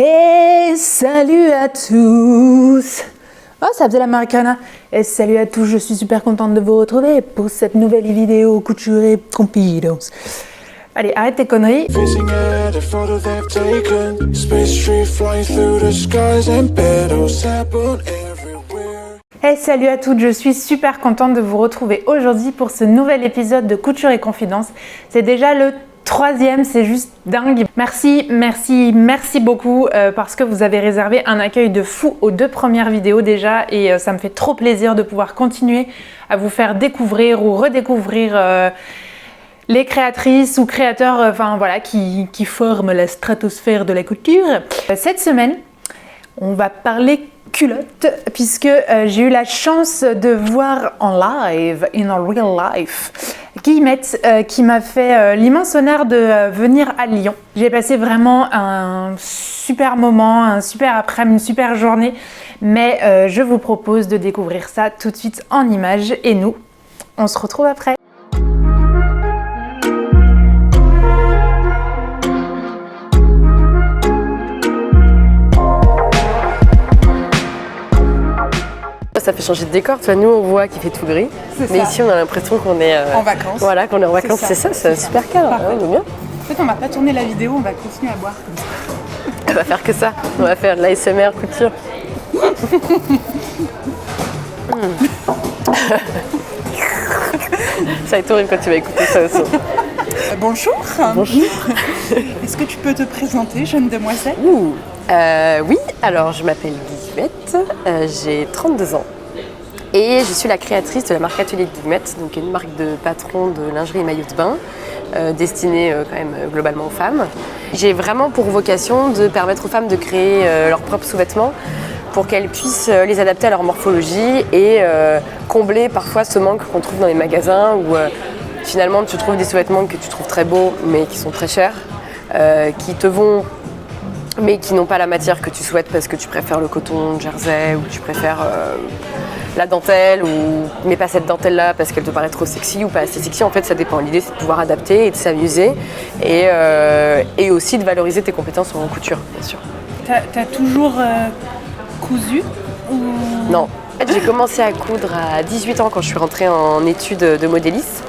Et salut à tous! Oh, ça faisait l'Americana! Et salut à tous, je suis super contente de vous retrouver pour cette nouvelle vidéo couture et confidence. Allez, arrête tes conneries. Hey, salut à toutes, je suis super contente de vous retrouver aujourd'hui pour ce nouvel épisode de Couture et Confidence. C'est déjà le troisième, c'est juste dingue. Merci beaucoup parce que vous avez réservé un accueil de fou aux 2 premières vidéos déjà et ça me fait trop plaisir de pouvoir continuer à vous faire découvrir ou redécouvrir les créatrices ou créateurs qui forment la stratosphère de la couture. Cette semaine, on va parler culotte puisque j'ai eu la chance de voir en live, in real life, Guillemette qui m'a fait l'immense honneur de venir à Lyon. J'ai passé vraiment un super moment, un super après-midi, une super journée, mais je vous propose de découvrir ça tout de suite en images et nous, on se retrouve après. Ça fait changer de décor, tu vois, nous on voit qu'il fait tout gris, mais ici on a l'impression qu'on est en vacances. Voilà, qu'on est en vacances, c'est ça, c'est super calme, hein, on est bien. En fait on va pas tourner la vidéo, on va continuer à boire comme ça. On va faire que ça, on va faire de l'ASMR couture. Ça va être horrible quand tu vas écouter ça aussi. Bonjour. Bonjour. Est-ce que tu peux te présenter, jeune demoiselle? Oui, alors je m'appelle Guillemette, j'ai 32 ans et je suis la créatrice de la marque Atelier de Guillemette, donc une marque de patron de lingerie et maillot de bain destinée quand même globalement aux femmes. J'ai vraiment pour vocation de permettre aux femmes de créer leurs propres sous-vêtements pour qu'elles puissent les adapter à leur morphologie et combler parfois ce manque qu'on trouve dans les magasins où finalement tu trouves des sous-vêtements que tu trouves très beaux mais qui sont très chers, qui te vont mais qui n'ont pas la matière que tu souhaites parce que tu préfères le coton jersey ou tu préfères la dentelle, mais pas cette dentelle-là parce qu'elle te paraît trop sexy ou pas assez sexy. En fait, ça dépend. L'idée, c'est de pouvoir adapter et de s'amuser et aussi de valoriser tes compétences en couture, bien sûr. T'as toujours cousu ou... Non. En fait, j'ai commencé à coudre à 18 ans quand je suis rentrée en études de modéliste.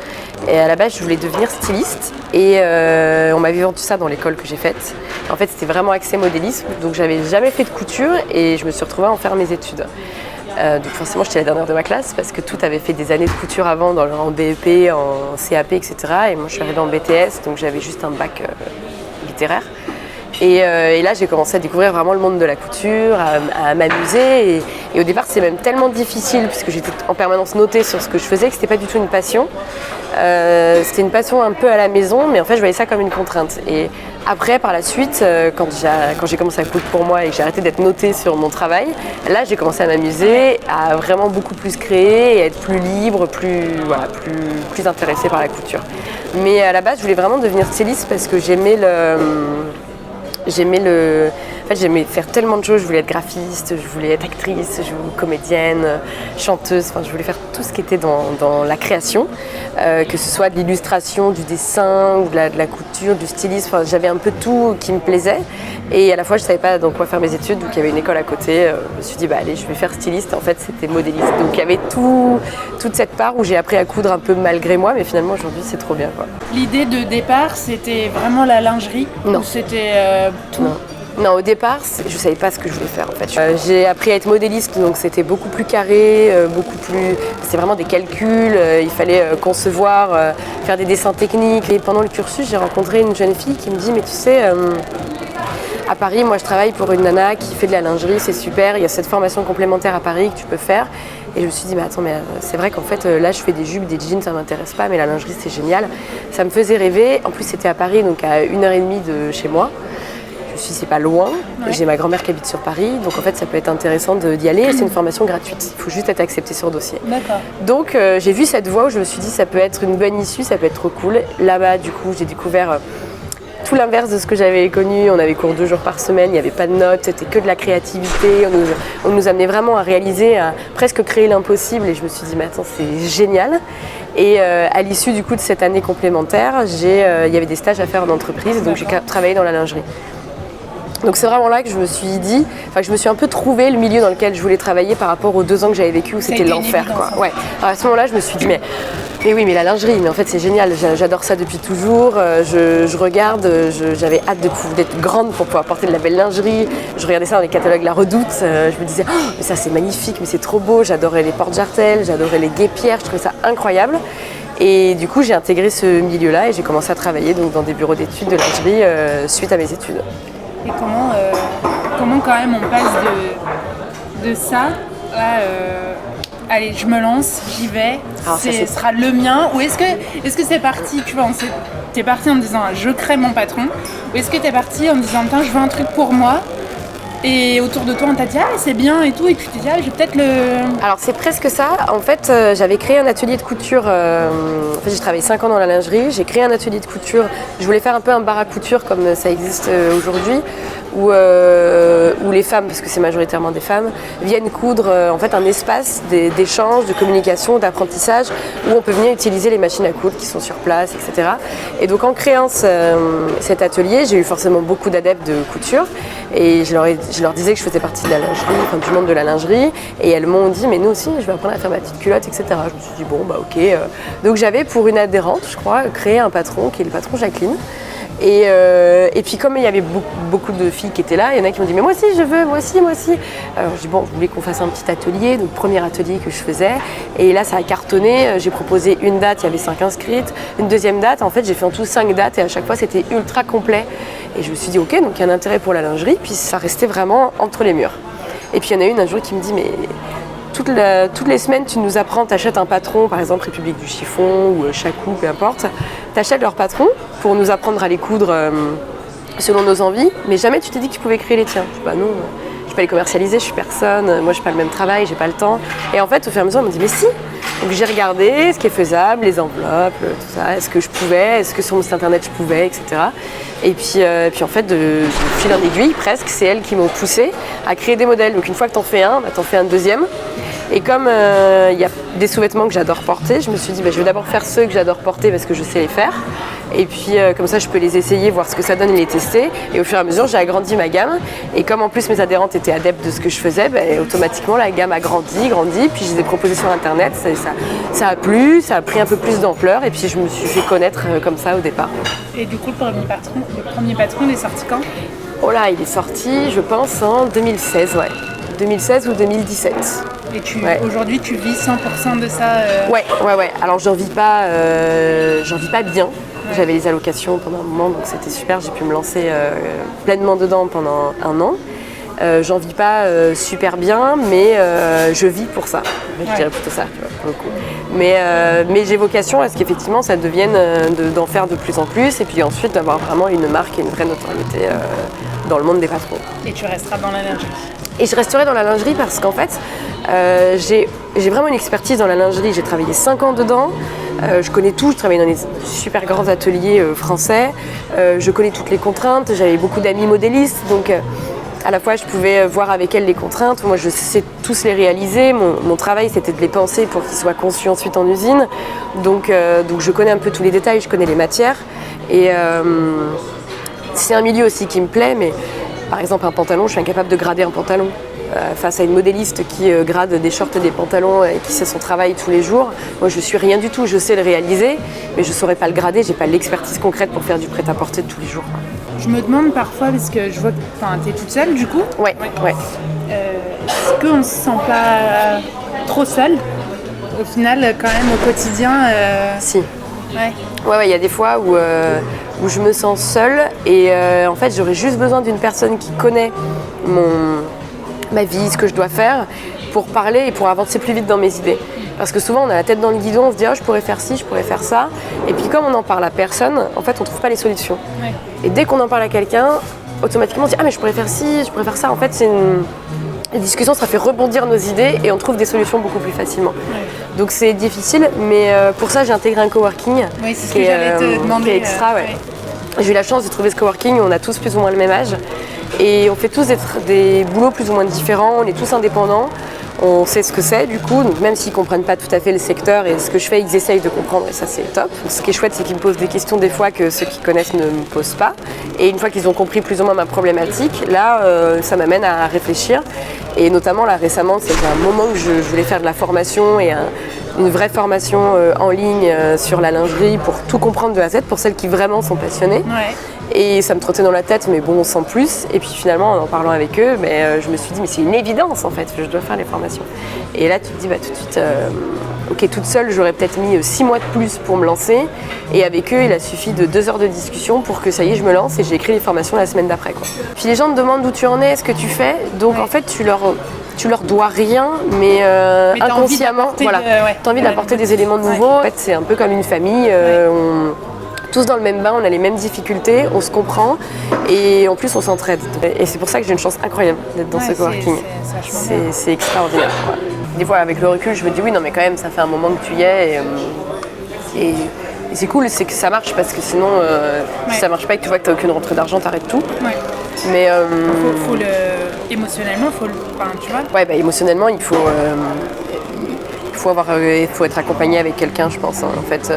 Et à la base, je voulais devenir styliste et on m'avait vendu ça dans l'école que j'ai faite. En fait, c'était vraiment axé modélisme, donc j'avais jamais fait de couture et je me suis retrouvée à en faire mes études. Donc forcément, j'étais la dernière de ma classe parce que toutes avaient fait des années de couture avant, en BEP, en CAP, etc. Et moi, je suis arrivée en BTS, donc j'avais juste un bac littéraire. Et là, j'ai commencé à découvrir vraiment le monde de la couture, à m'amuser. Et au départ, c'est même tellement difficile, puisque j'étais en permanence notée sur ce que je faisais, que c'était pas du tout une passion. C'était une passion un peu à la maison, mais en fait, je voyais ça comme une contrainte. Et après, par la suite, quand j'ai commencé à coudre pour moi et que j'ai arrêté d'être notée sur mon travail, là, j'ai commencé à m'amuser, à vraiment beaucoup plus créer et à être plus libre, plus intéressée par la couture. Mais à la base, je voulais vraiment devenir styliste parce que j'aimais faire tellement de choses. Je voulais être graphiste, je voulais être actrice, je voulais être comédienne, chanteuse. Enfin, je voulais faire tout ce qui était dans la création, que ce soit de l'illustration, du dessin, ou de la couture, du stylisme. Enfin, j'avais un peu tout qui me plaisait. Et à la fois, je ne savais pas dans quoi faire mes études. Donc, il y avait une école à côté. Je me suis dit, allez, je vais faire styliste. En fait, c'était modéliste. Donc, il y avait toute cette part où j'ai appris à coudre un peu malgré moi. Mais finalement, aujourd'hui, c'est trop bien, quoi. L'idée de départ, c'était vraiment la lingerie? Non. Ou c'était tout? Non, au départ, je ne savais pas ce que je voulais faire en fait. J'ai appris à être modéliste, donc c'était beaucoup plus carré, c'était vraiment des calculs, il fallait concevoir, faire des dessins techniques. Et pendant le cursus, j'ai rencontré une jeune fille qui me dit, mais tu sais, à Paris, moi je travaille pour une nana qui fait de la lingerie, c'est super, il y a cette formation complémentaire à Paris que tu peux faire. Et je me suis dit, mais attends, c'est vrai qu'en fait, là je fais des jupes, des jeans, ça m'intéresse pas, mais la lingerie c'est génial. Ça me faisait rêver, en plus c'était à Paris, donc à 1h30 de chez moi. Je me suis dit, c'est pas loin, ouais. J'ai ma grand-mère qui habite sur Paris, donc en fait ça peut être intéressant d'y aller, c'est une formation gratuite, il faut juste être accepté sur dossier. D'accord. Donc j'ai vu cette voie où je me suis dit, ça peut être une bonne issue, ça peut être trop cool. Là-bas, du coup, j'ai découvert tout l'inverse de ce que j'avais connu. On avait cours 2 jours par semaine, il n'y avait pas de notes, c'était que de la créativité. On nous amenait vraiment à réaliser, à presque créer l'impossible. Et je me suis dit, mais attends, c'est génial. Et à l'issue du coup de cette année complémentaire, il y avait des stages à faire en entreprise, donc j'ai travaillé dans la lingerie. Donc c'est vraiment là que je me suis dit, enfin je me suis un peu trouvé le milieu dans lequel je voulais travailler par rapport aux 2 ans que j'avais vécu où c'était l'enfer quoi. Ouais. Alors à ce moment-là je me suis dit mais oui mais la lingerie, mais en fait c'est génial, j'adore ça depuis toujours, je regarde, j'avais hâte d'être grande pour pouvoir porter de la belle lingerie, je regardais ça dans les catalogues La Redoute, je me disais oh, mais ça c'est magnifique, mais c'est trop beau, j'adorais les porte-jartelles, j'adorais les guêpières, je trouvais ça incroyable. Et du coup j'ai intégré ce milieu-là et j'ai commencé à travailler donc, dans des bureaux d'études de lingerie suite à mes études. Et comment quand même on passe de ça à allez, je me lance, j'y vais, ce sera le mien, ou est-ce que c'est parti, tu vois, t'es parti en disant je crée mon patron, ou est-ce que t'es parti en disant putain je veux un truc pour moi, et autour de toi on t'a dit ah c'est bien et tout, et puis tu t'es dit ah je vais peut-être le... Alors c'est presque ça, en fait j'avais créé un atelier de couture, en fait j'ai travaillé 5 ans dans la lingerie, j'ai créé un atelier de couture, je voulais faire un peu un bar à couture comme ça existe aujourd'hui, où les femmes, parce que c'est majoritairement des femmes, viennent coudre en fait un espace d'échange, de communication, d'apprentissage, où on peut venir utiliser les machines à coudre qui sont sur place, etc. Et donc en créant cet atelier, j'ai eu forcément beaucoup d'adeptes de couture, et je leur disais que je faisais partie de la lingerie, enfin du monde de la lingerie, et elles m'ont dit mais nous aussi je vais apprendre à faire ma petite culotte, etc. Je me suis dit bon bah ok. Donc j'avais pour une adhérente, je crois, créé un patron qui est le patron Jacqueline. Et puis comme il y avait beaucoup de filles qui étaient là, il y en a qui m'ont dit mais moi aussi je veux, moi aussi. Alors je dis bon, je voulais qu'on fasse un petit atelier, donc premier atelier que je faisais, et là ça a cartonné, j'ai proposé une date, il y avait 5 inscrites, une deuxième date, en fait j'ai fait en tout 5 dates et à chaque fois c'était ultra complet. Et je me suis dit ok, donc il y a un intérêt pour la lingerie, puis ça restait vraiment entre les murs. Et puis il y en a une un jour qui me dit mais toutes les semaines tu nous apprends, t'achètes un patron, par exemple République du Chiffon ou Chacou, peu importe, t'achètes leur patron pour nous apprendre à les coudre selon nos envies, mais jamais tu t'es dit que tu pouvais créer les tiens. Je dis bah non, je peux pas les commercialiser, je suis personne, moi j'ai pas le même travail, j'ai pas le temps. Et en fait au fur et à mesure on me dit mais si. Donc j'ai regardé ce qui est faisable, les enveloppes, tout ça, est-ce que je pouvais, est-ce que sur mon site internet je pouvais, etc. Et puis en fait, de fil en aiguille presque, c'est elles qui m'ont poussé à créer des modèles. Donc une fois que t'en fais un, t'en fais un deuxième. Et comme il y a des sous-vêtements que j'adore porter, je me suis dit je vais d'abord faire ceux que j'adore porter parce que je sais les faire. Et puis comme ça je peux les essayer, voir ce que ça donne et les tester. Et au fur et à mesure j'ai agrandi ma gamme. Et comme en plus mes adhérentes étaient adeptes de ce que je faisais, automatiquement la gamme a grandi. Puis je les ai proposées sur internet, ça a plu, ça a pris un peu plus d'ampleur. Et puis je me suis fait connaître comme ça au départ. Et du coup le premier patron il est sorti quand ? Oh là, il est sorti je pense en 2016, ouais. 2016 ou 2017. Et aujourd'hui, tu vis 100% de ça Ouais. Alors, j'en vis pas bien. Ouais. J'avais les allocations pendant un moment, donc c'était super. J'ai pu me lancer pleinement dedans pendant 1 an. J'en vis pas super bien, mais je vis pour ça. Je dirais plutôt ça, tu vois, pour le coup. Mais j'ai vocation à ce qu'effectivement, ça devienne d'en faire de plus en plus, et puis ensuite d'avoir vraiment une marque et une vraie notoriété dans le monde des patrons. Et tu resteras dans la lingerie ? Et je resterai dans la lingerie parce qu'en fait, j'ai vraiment une expertise dans la lingerie. J'ai travaillé 5 ans dedans. Je connais tout. Je travaillais dans des super grands ateliers français. Je connais toutes les contraintes. J'avais beaucoup d'amis modélistes. Donc, à la fois, je pouvais voir avec elles les contraintes. Moi, je sais tous les réaliser. Mon travail, c'était de les penser pour qu'ils soient conçus ensuite en usine. Donc, je connais un peu tous les détails. Je connais les matières. Et c'est un milieu aussi qui me plaît. Mais par exemple, un pantalon, je suis incapable de grader un pantalon. Face à une modéliste qui grade des shorts et des pantalons et qui sait son travail tous les jours, moi je suis rien du tout, je sais le réaliser, mais je ne saurais pas le grader, j'ai pas l'expertise concrète pour faire du prêt-à-porter de tous les jours. Je me demande parfois, parce que je vois que tu es toute seule du coup. Ouais. Est-ce qu'on ne se sent pas trop seule au final quand même au quotidien Si. Ouais, il y a des fois où je me sens seule et en fait j'aurais juste besoin d'une personne qui connaît ma vie, ce que je dois faire pour parler et pour avancer plus vite dans mes idées. Parce que souvent on a la tête dans le guidon, on se dit je pourrais faire ci, je pourrais faire ça. Et puis comme on n'en parle à personne, en fait on ne trouve pas les solutions. Ouais. Et dès qu'on en parle à quelqu'un, automatiquement on se dit mais je pourrais faire ci, je pourrais faire ça. En fait les discussions, ça fait rebondir nos idées et on trouve des solutions beaucoup plus facilement. Ouais. Donc c'est difficile, mais pour ça j'ai intégré un coworking. Oui, c'est ce que j'allais te demander. Qui est extra, ouais. J'ai eu la chance de trouver ce coworking, on a tous plus ou moins le même âge. Et on fait tous des boulots plus ou moins différents, on est tous indépendants. on sait ce que c'est du coup, donc même s'ils ne comprennent pas tout à fait le secteur et ce que je fais, ils essayent de comprendre et ça c'est top. Donc, ce qui est chouette, c'est qu'ils me posent des questions des fois que ceux qui connaissent ne me posent pas. Et une fois qu'ils ont compris plus ou moins ma problématique, là ça m'amène à réfléchir. Et notamment là récemment, c'est un moment que je voulais faire de la formation et une vraie formation en ligne sur la lingerie pour tout comprendre de A à Z, pour celles qui vraiment sont passionnées. Ouais. Et ça me trottait dans la tête, mais bon, sans plus. Et puis finalement, en parlant avec eux, je me suis dit, mais c'est une évidence en fait, je dois faire les formations. Et là, tu te dis tout de suite, ok, toute seule, j'aurais peut-être mis 6 mois de plus pour me lancer. Et avec eux, il a suffi de 2 heures de discussion pour que ça y est, je me lance et j'ai écrit les formations la semaine d'après, quoi. Puis les gens me demandent d'où tu en es, ce que tu fais. Donc en fait, tu leur dois rien, mais inconsciemment, t'as envie d'apporter des éléments nouveaux. En fait, c'est un peu comme une famille. Tous dans le même bain, on a les mêmes difficultés, on se comprend et en plus on s'entraide. Et c'est pour ça que j'ai une chance incroyable d'être dans ce coworking. C'est extraordinaire, quoi. Des fois avec le recul, je me dis oui, non mais quand même, ça fait un moment que tu y es et c'est cool, c'est que ça marche parce que sinon, si ça marche pas et que tu vois que tu n'as aucune rentrée d'argent, t'arrêtes tout. Ouais. Mais émotionnellement, tu vois. Ouais, émotionnellement, il faut être accompagné avec quelqu'un, je pense. En fait,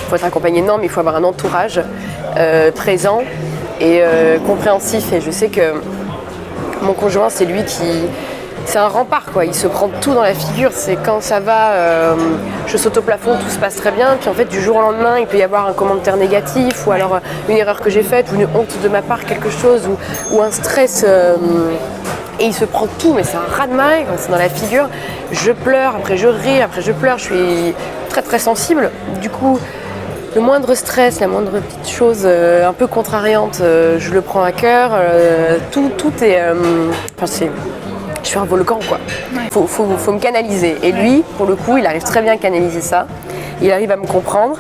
faut être accompagné, non, mais il faut avoir un entourage présent et compréhensif. Et je sais que mon conjoint, c'est lui c'est un rempart, quoi. Il se prend tout dans la figure. C'est quand ça va, je saute au plafond, tout se passe très bien. Puis en fait, du jour au lendemain, il peut y avoir un commentaire négatif ou alors une erreur que j'ai faite ou une honte de ma part, quelque chose ou un stress. Et il se prend tout, mais c'est un raz-de-marée, c'est dans la figure. Je pleure, après je ris, après je pleure. Je suis très très sensible. Du coup, le moindre stress, la moindre petite chose un peu contrariante, je le prends à cœur. Tout est... je suis un volcan, quoi. Faut me canaliser. Et lui, pour le coup, il arrive très bien à canaliser ça. Il arrive à me comprendre.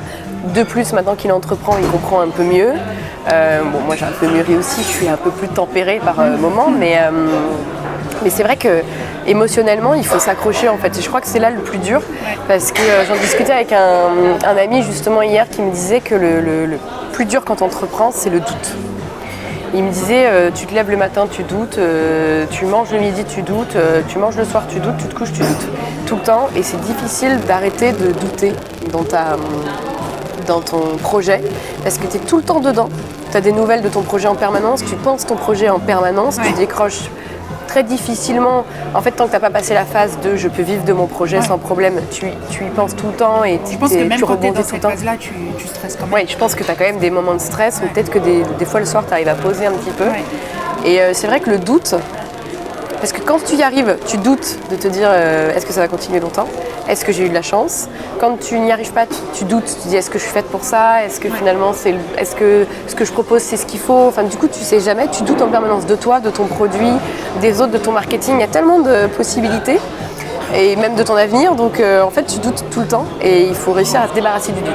De plus, maintenant qu'il entreprend, il comprend un peu mieux. Moi j'ai un peu mûri aussi, je suis un peu plus tempérée par moment, mais c'est vrai que émotionnellement, il faut s'accrocher en fait. Et je crois que c'est là le plus dur, parce que j'en discutais avec un ami justement hier qui me disait que le plus dur quand on entreprend, c'est le doute. Il me disait, tu te lèves le matin, tu doutes, tu manges le midi, tu doutes, tu manges le soir, tu doutes, tu te couches, tu doutes. Tout le temps, et c'est difficile d'arrêter de douter dans ton projet, parce que tu es tout le temps dedans. Tu as des nouvelles de ton projet en permanence, tu penses ton projet en permanence, tu décroches très difficilement. En fait, tant que tu n'as pas passé la phase de je peux vivre de mon projet sans problème, tu y penses tout le temps et je pense que même tu quand tu es rebondis dans tout le cette temps. phase-là, tu stresses quand même. Oui, je pense que tu as quand même des moments de stress, mais peut-être que des fois le soir, tu arrives à poser un petit peu. Ouais. Et c'est vrai que le doute, parce que quand tu y arrives, tu doutes de te dire est-ce que ça va continuer longtemps ? Est-ce que j'ai eu de la chance ? Quand tu n'y arrives pas, tu doutes, tu te dis est-ce que je suis faite pour ça ? Est-ce que finalement, est-ce que ce que je propose, c'est ce qu'il faut ? Enfin, du coup, tu sais jamais, tu doutes en permanence de toi, de ton produit, des autres, de ton marketing. Il y a tellement de possibilités, et même de ton avenir. Donc, en fait, tu doutes tout le temps, et il faut réussir à se débarrasser du doute.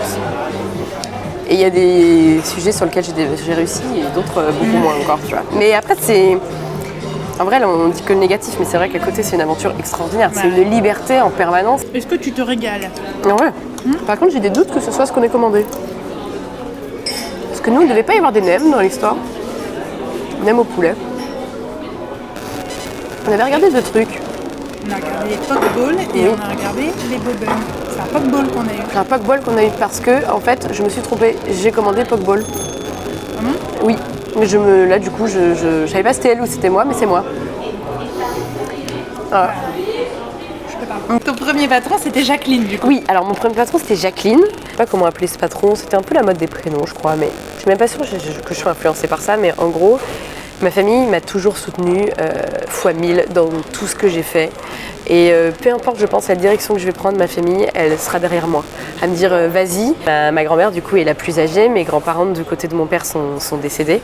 Et il y a des sujets sur lesquels j'ai réussi, et d'autres beaucoup moins encore, tu vois. Mais après, c'est... En vrai, là, on dit que le négatif, mais c'est vrai qu'à côté, c'est une aventure extraordinaire. C'est une liberté en permanence. Est-ce que tu te régales ? Ouais. Par contre, j'ai des doutes que ce soit ce qu'on ait commandé. Parce que nous, il ne devait pas y avoir des nems dans l'histoire. Nem au poulet. On avait regardé 2 trucs. On a regardé les pokeballs et on a regardé les bobbles. C'est un pokeball qu'on a eu. C'est un pokeball qu'on a eu parce que, en fait, je me suis trompée. J'ai commandé pokeball. Oui. Mais là, du coup, je savais pas si c'était elle ou c'était moi, mais c'est moi. Voilà. Je peux pas. Ton premier patron, c'était Jacqueline, du coup. Oui, alors mon premier patron, c'était Jacqueline. Je sais pas comment appeler ce patron. C'était un peu la mode des prénoms, je crois. Mais je suis même pas sûre que je sois influencée par ça. Mais en gros, ma famille m'a toujours soutenue fois 1000 dans tout ce que j'ai fait. Et peu importe, je pense, la direction que je vais prendre, ma famille, elle sera derrière moi. À me dire, vas-y. Ma grand-mère, du coup, est la plus âgée. Mes grands-parents, du côté de mon père, sont décédés.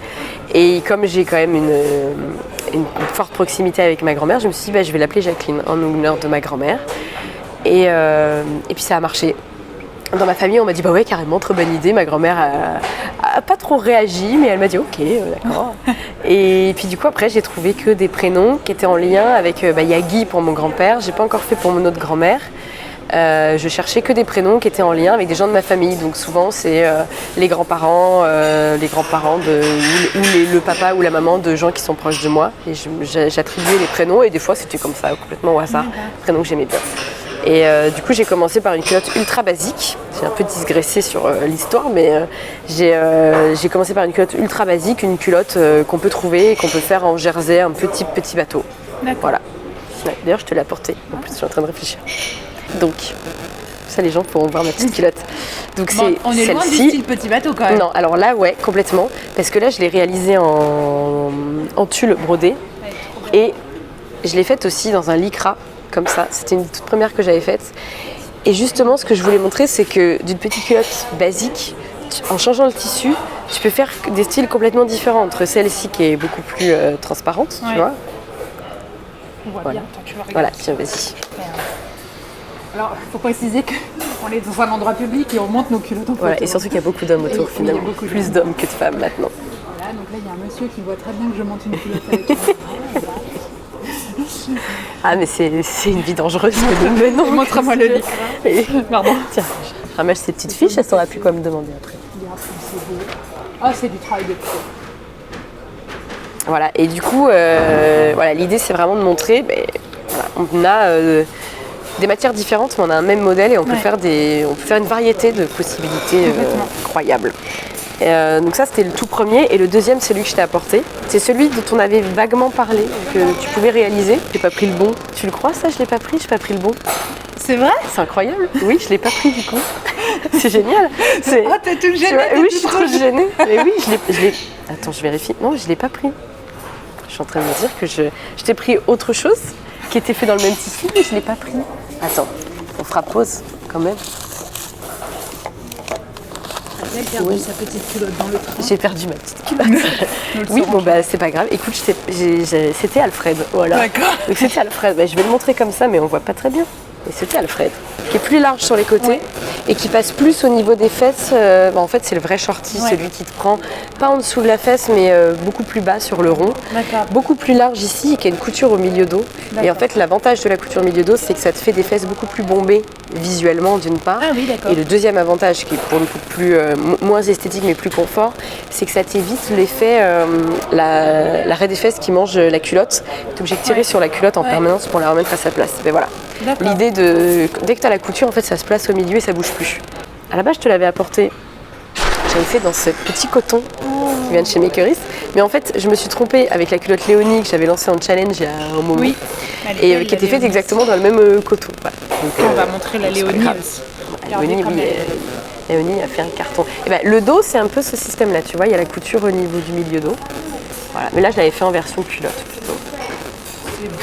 Et comme j'ai quand même une forte proximité avec ma grand-mère, je me suis dit, je vais l'appeler Jacqueline, en honneur de ma grand-mère. Et puis ça a marché. Dans ma famille, on m'a dit, ouais, carrément, trop bonne idée. Ma grand-mère a pas trop réagi, mais elle m'a dit, ok, d'accord. Et puis du coup, après, j'ai trouvé que des prénoms qui étaient en lien avec, il y a Guy pour mon grand-père, j'ai pas encore fait pour mon autre grand-mère. je cherchais que des prénoms qui étaient en lien avec des gens de ma famille. Donc souvent c'est les grands-parents le papa ou la maman de gens qui sont proches de moi. Et j'attribuais les prénoms et des fois c'était comme ça, complètement au hasard, prénoms que j'aimais bien. Et du coup j'ai commencé par une culotte ultra basique. J'ai un peu digressé sur l'histoire, mais j'ai commencé par une culotte ultra basique, une culotte qu'on peut trouver et qu'on peut faire en jersey, un petit bateau. D'accord. Voilà. Ouais, d'ailleurs je te l'ai apporté, en plus je suis en train de réfléchir. Donc, ça les gens pourront voir ma petite culotte. Donc Bon, on est c'est loin du celle-ci. style petit bateau quand même. Non, alors là ouais, complètement. Parce que là je l'ai réalisée en tulle brodé. Et je l'ai faite aussi dans un lycra, comme ça. C'était une des toutes premières que j'avais faite. Et justement, ce que je voulais montrer, c'est que d'une petite culotte basique, en changeant le tissu, tu peux faire des styles complètement différents entre celle-ci qui est beaucoup plus transparente, tu vois. On voit Voilà. bien, attends, tu vas regarder. Voilà, tiens, vas-y. Alors, il faut préciser qu'on est dans un endroit public et on monte nos culottes en photo. Voilà, et surtout qu'il y a beaucoup d'hommes autour, Oui, il y a finalement. beaucoup Plus d'hommes que de femmes maintenant. Voilà, donc là, il y a un monsieur qui voit très bien que je monte une culotte avec une Ah, mais c'est une vie dangereuse que nous menons. Montre-moi le livre. Et- Pardon. Tiens, je ramasse ces petites fiches, elle saura plus quoi me demander après. Regarde comme c'est beau. Ah, c'est du travail de pro. Voilà, et du coup, voilà, l'idée c'est vraiment de montrer, voilà, on a des matières différentes, mais on a un même modèle et on peut faire une variété de possibilités incroyables. Donc ça c'était le tout premier, et le deuxième c'est celui que je t'ai apporté. C'est celui dont on avait vaguement parlé, que tu pouvais réaliser. J'ai pas pris le bon. Tu le crois ça? Je l'ai pas pris, j'ai pas pris le bon. C'est vrai? C'est incroyable. Oui, je l'ai pas pris du coup. C'est génial. Oh, t'es toute gênée. Oui, je suis trop gênée. Mais oui, je l'ai. Attends, je vérifie. Non, je l'ai pas pris. Je suis en train de me dire que je t'ai pris autre chose qui était fait dans le même tissu, mais je l'ai pas pris. Attends, on fera pause quand même. Elle a perdu sa petite culotte dans le train. J'ai perdu ma petite culotte. Oui, bon bah c'est pas grave. Écoute, c'était Alfred, voilà. D'accord. Donc c'était Alfred. Bah, je vais le montrer comme ça, mais on voit pas très bien. Et c'était Alfred, qui est plus large sur les côtés et qui passe plus au niveau des fesses. En fait, c'est le vrai shorty, celui qui te prend pas en dessous de la fesse, mais beaucoup plus bas sur le rond. D'accord. Beaucoup plus large ici et qui a une couture au milieu dos. Et en fait, l'avantage de la couture au milieu dos, c'est que ça te fait des fesses beaucoup plus bombées visuellement d'une part. Ah oui, d'accord. Et le deuxième avantage, qui est pour le coup moins esthétique mais plus confort, c'est que ça t'évite l'effet, l'arrêt des fesses qui mange la culotte. Tu es obligé de tirer sur la culotte en permanence pour la remettre à sa place. Mais voilà. L'idée dès que tu as la couture, en fait, ça se place au milieu et ça bouge plus. À la base, je te l'avais apporté. J'avais fait dans ce petit coton qui vient de chez Makerist. Mais en fait, je me suis trompée avec la culotte Léonie que j'avais lancée en challenge il y a un moment. Oui. Et qui était faite exactement dans le même coton. Voilà. Donc, on va montrer la Léonie aussi. Léonie, oui, Léonie a fait un carton. Et ben, le dos, c'est un peu ce système-là. Tu vois, il y a la couture au niveau du milieu dos. Voilà. Mais là, je l'avais fait en version culotte plutôt. C'est beau.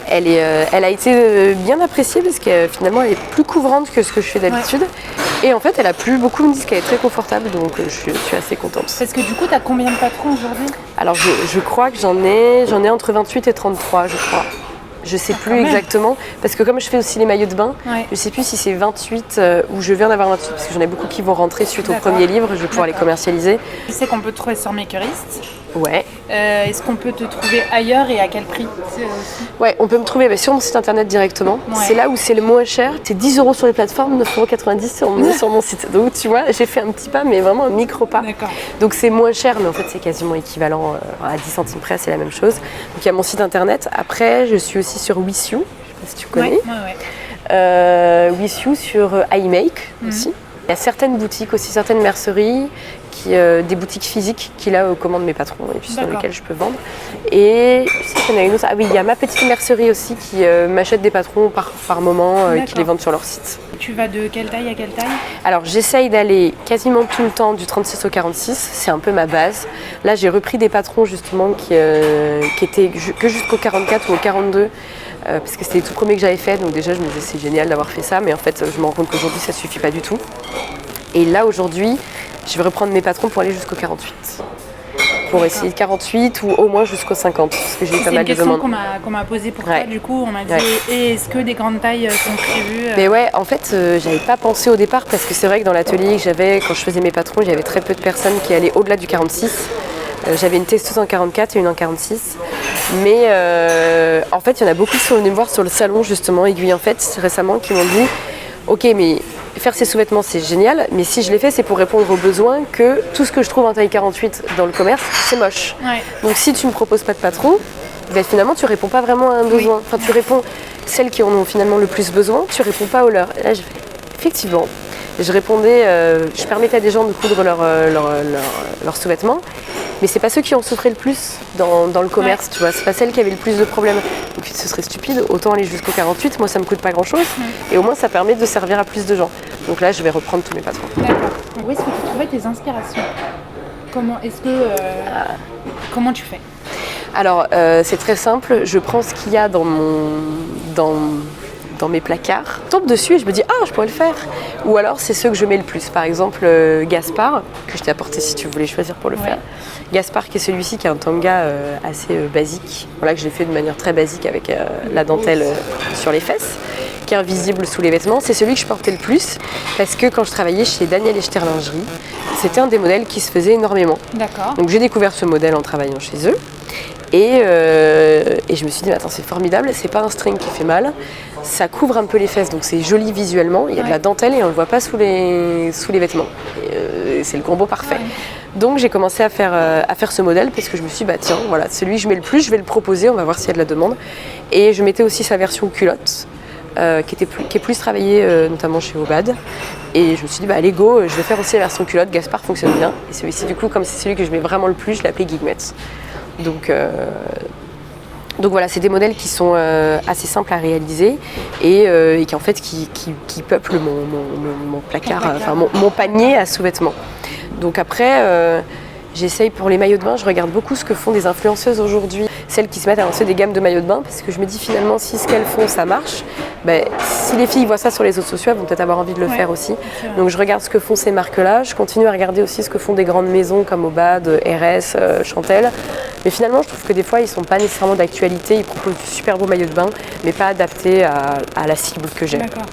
Elle a été bien appréciée parce que finalement elle est plus couvrante que ce que je fais d'habitude. Et en fait elle a plu, beaucoup me disent qu'elle est très confortable, donc je suis assez contente. Parce que du coup, t'as combien de patrons aujourd'hui? Alors je crois que j'en ai entre 28 et 33 je crois. Je sais plus exactement, parce que comme je fais aussi les maillots de bain, je sais plus si c'est 28 ou je viens d'avoir 28, parce que j'en ai beaucoup qui vont rentrer suite au premier livre, je vais pouvoir les commercialiser. Tu sais qu'on peut te trouver sur Makerist. Ouais. Est-ce qu'on peut te trouver ailleurs et à quel prix? Ouais, on peut me trouver sur mon site internet directement. C'est là où c'est le moins cher. C'est 10 € sur les plateformes, 9,90 € sur mon site. Donc tu vois, j'ai fait un petit pas, mais vraiment un micro pas. D'accord. Donc c'est moins cher, mais en fait c'est quasiment équivalent à 10 centimes près, c'est la même chose. Donc il y a mon site internet. Après, je suis aussi sur Wish You, je sais pas si tu connais. Wish You sur iMake aussi. Il y a certaines boutiques aussi, certaines merceries, des boutiques physiques qui là commandent mes patrons et puis dans lesquelles je peux vendre. Et je sais qu'il y en a une autre. Ah oui, il y a ma petite mercerie aussi qui m'achète des patrons par moment, qui les vendent sur leur site. Tu vas de quelle taille à quelle taille? Alors j'essaye d'aller quasiment tout le temps du 36 au 46, c'est un peu ma base. Là j'ai repris des patrons justement qui étaient que jusqu'au 44 ou au 42. Parce que c'était les tout premiers que j'avais fait, donc déjà je me disais c'est génial d'avoir fait ça, mais en fait je me rends compte qu'aujourd'hui ça suffit pas du tout. Et là aujourd'hui, je vais reprendre mes patrons pour aller jusqu'au 48. Pour essayer de 48 ou au moins jusqu'au 50, parce que j'ai eu pas mal de demandes. C'est une question qu'on m'a posée pour toi, du coup on m'a dit est-ce que des grandes tailles sont prévues? Mais ouais, en fait j'avais pas pensé au départ, parce que c'est vrai que dans l'atelier que j'avais, quand je faisais mes patrons, j'avais très peu de personnes qui allaient au-delà du 46. J'avais une testeuse en 44 et une en 46. Mais en fait, il y en a beaucoup qui sont venus me voir sur le salon, justement, Aiguille en fait, récemment, qui m'ont dit « Ok, mais faire ces sous-vêtements, c'est génial, mais si je les fais, c'est pour répondre aux besoins que tout ce que je trouve en taille 48 dans le commerce, c'est moche. Ouais. Donc si tu ne me proposes pas de patron, ben, finalement, tu réponds pas vraiment à un besoin. Enfin, tu réponds celles qui en ont finalement le plus besoin, tu réponds pas aux leurs. » Et là, je fais « Effectivement. » Je répondais, je permettais à des gens de coudre leurs sous-vêtements, mais c'est pas ceux qui ont souffert le plus dans le commerce, tu vois, c'est pas celles qui avaient le plus de problèmes. Donc ce serait stupide, autant aller jusqu'au 48, moi ça me coûte pas grand chose, et au moins ça permet de servir à plus de gens. Donc là je vais reprendre tous mes patrons. D'accord. Où est-ce que tu trouvais tes inspirations? Comment tu fais? Alors c'est très simple, je prends ce qu'il y a dans mes placards, je tombe dessus et je me dis « Ah, je pourrais le faire !» Ou alors c'est ceux que je mets le plus. Par exemple, Gaspard, que je t'ai apporté si tu voulais choisir pour le faire. Gaspard qui est celui-ci qui est un tanga assez basique, voilà, que j'ai fait de manière très basique avec la dentelle sur les fesses, qui est invisible sous les vêtements. C'est celui que je portais le plus parce que quand je travaillais chez Daniel Echter Lingerie, c'était un des modèles qui se faisait énormément. D'accord. Donc j'ai découvert ce modèle en travaillant chez eux. Et je me suis dit, mais attends, c'est formidable, c'est pas un string qui fait mal, ça couvre un peu les fesses, donc c'est joli visuellement, il y a de la dentelle et on ne le voit pas sous les vêtements. C'est le combo parfait. Ouais. Donc j'ai commencé à faire ce modèle parce que je me suis dit, bah tiens, voilà, celui que je mets le plus, je vais le proposer, on va voir s'il y a de la demande. Et je mettais aussi sa version culotte, qui est plus travaillée notamment chez Obad. Et je me suis dit, bah allez go, je vais faire aussi la version culotte, Gaspard fonctionne bien. Et celui-ci, du coup, comme c'est celui que je mets vraiment le plus, je l'ai appelé Guillemette. Donc voilà, c'est des modèles qui sont assez simples à réaliser et qui en fait qui peuplent mon placard, enfin mon panier à sous-vêtements. Donc après, j'essaye pour les maillots de bain, je regarde beaucoup ce que font des influenceuses aujourd'hui, celles qui se mettent à lancer des gammes de maillots de bain, parce que je me dis finalement si ce qu'elles font ça marche, ben, si les filles voient ça sur les réseaux sociaux, elles vont peut-être avoir envie de le faire aussi. Donc je regarde ce que font ces marques-là, je continue à regarder aussi ce que font des grandes maisons comme Obad, RS, Chantel. Mais finalement, je trouve que des fois, ils ne sont pas nécessairement d'actualité, ils proposent du super beau maillot de bain, mais pas adapté à la cible que j'ai. D'accord.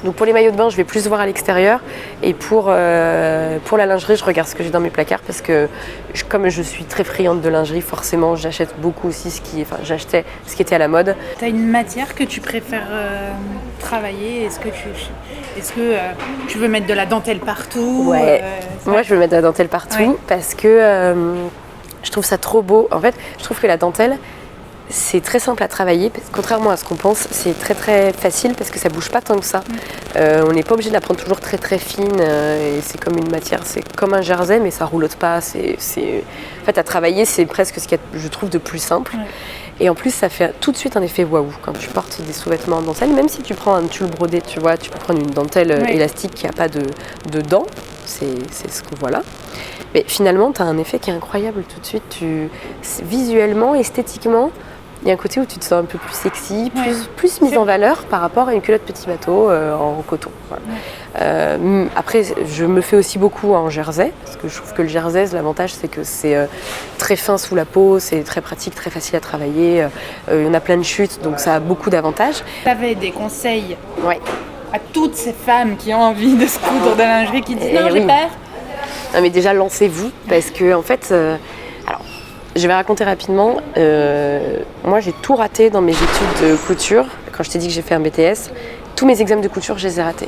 Donc pour les maillots de bain, je vais plus voir à l'extérieur. Et pour la lingerie, je regarde ce que j'ai dans mes placards parce que comme je suis très friande de lingerie, forcément, j'achète beaucoup aussi j'achetais ce qui était à la mode. Tu as une matière que tu préfères travailler? Est-ce que tu veux mettre de la dentelle partout? Ouais. Moi, je veux mettre de la dentelle partout parce que je trouve ça trop beau. En fait, je trouve que la dentelle, c'est très simple à travailler, contrairement à ce qu'on pense, c'est très très facile parce que ça bouge pas tant que ça. On n'est pas obligé de la prendre toujours très très fine et c'est comme une matière, c'est comme un jersey mais ça roulotte pas. En fait, à travailler, c'est presque ce qu'il y a, je trouve, de plus simple. Et en plus, ça fait tout de suite un effet waouh quand tu portes des sous-vêtements en dentelle. Même si tu prends un tulle brodé, tu vois, tu peux prendre une dentelle élastique qui n'a pas de dents, c'est ce qu'on voit là. Mais finalement, tu as un effet qui est incroyable tout de suite. Visuellement, esthétiquement, il y a un côté où tu te sens un peu plus sexy, plus mise en valeur par rapport à une culotte petit bateau en coton. Voilà. Après, je me fais aussi beaucoup en jersey, parce que je trouve que le jersey, l'avantage, c'est que c'est très fin sous la peau, c'est très pratique, très facile à travailler. Il y en a plein de chutes, donc ça a beaucoup d'avantages. Tu avais des conseils à toutes ces femmes qui ont envie de se coudre de lingerie, qui disent « Non, j'ai peur ». Non, mais déjà, lancez-vous, parce que, en fait, alors, je vais raconter rapidement. Moi, j'ai tout raté dans mes études de couture. Quand je t'ai dit que j'ai fait un BTS, tous mes examens de couture, je les ai ratés.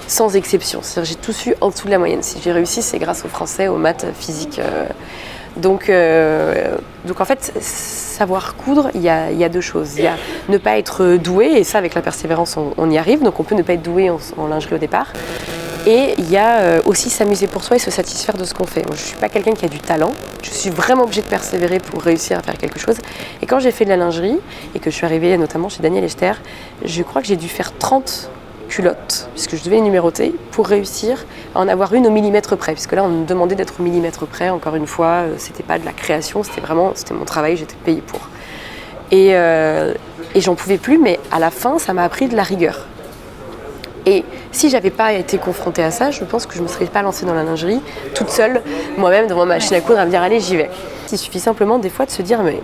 Sans exception. C'est-à-dire, j'ai tous eu en dessous de la moyenne. Si j'ai réussi, c'est grâce au français, aux maths, physique. Donc, en fait, savoir coudre, il y a deux choses. Il y a ne pas être doué, et ça, avec la persévérance, on y arrive. Donc, on peut ne pas être doué en lingerie au départ. Et il y a aussi s'amuser pour soi et se satisfaire de ce qu'on fait. Moi, je ne suis pas quelqu'un qui a du talent. Je suis vraiment obligée de persévérer pour réussir à faire quelque chose. Et quand j'ai fait de la lingerie et que je suis arrivée notamment chez Daniel Echter, je crois que j'ai dû faire 30 culottes, puisque je devais les numéroter, pour réussir à en avoir une au millimètre près. Puisque là, on me demandait d'être au millimètre près. Encore une fois, c'était pas de la création, c'était mon travail, j'étais payée pour. Et j'en pouvais plus, mais à la fin, ça m'a appris de la rigueur. Et si j'avais pas été confrontée à ça, je pense que je me serais pas lancée dans la lingerie toute seule, moi-même devant ma machine à coudre, à me dire allez, j'y vais. Il suffit simplement des fois de se dire mais